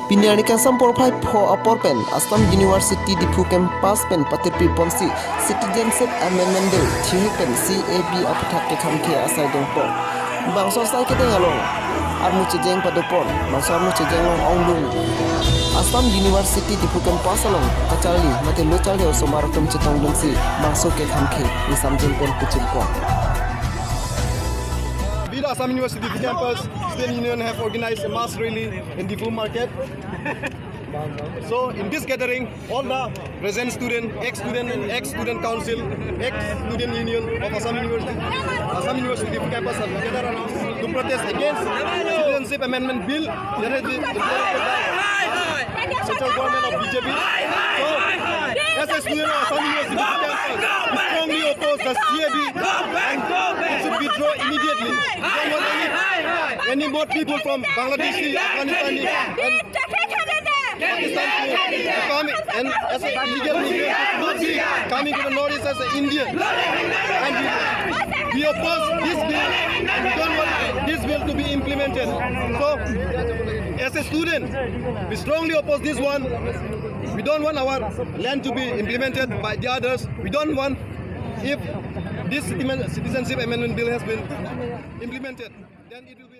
Piniani kasam porphai pho aporpen Assam University Difu campus pen patirpi ponsi Citizenship Amendment Bill thihipen CAB apthak ke khamke asai dongpo bangso sai ke tengalong armu chejeng padopon bangso armu chejeng long onglung Assam University Difu campus along kachali mate lochali osomaratum chetong dongsi bangso ke khamke ni samjeng pon kuchilko The Assam University campus, Student Union have organized a mass rally in the Difu market. So in this gathering, all the present student, ex-student council, ex-student union of Assam University Difu campus have gathered around to protest against Citizenship Amendment Bill that has been implemented by central government of BJP. So as a student of Assam University Difu campus, we strongly oppose the CAB and it should be withdrawn immediately. We don't want any more people from Bangladesh, Afghanistan and Pakistan to come and as a illegal migrant not be coming to the northeast as an Indian. And we oppose this bill and we don't want this bill to be implemented. So as a student, we strongly oppose this one. We don't want our land to be implemented by the others. We don't want if this Citizenship Amendment Bill has been implemented, then it will be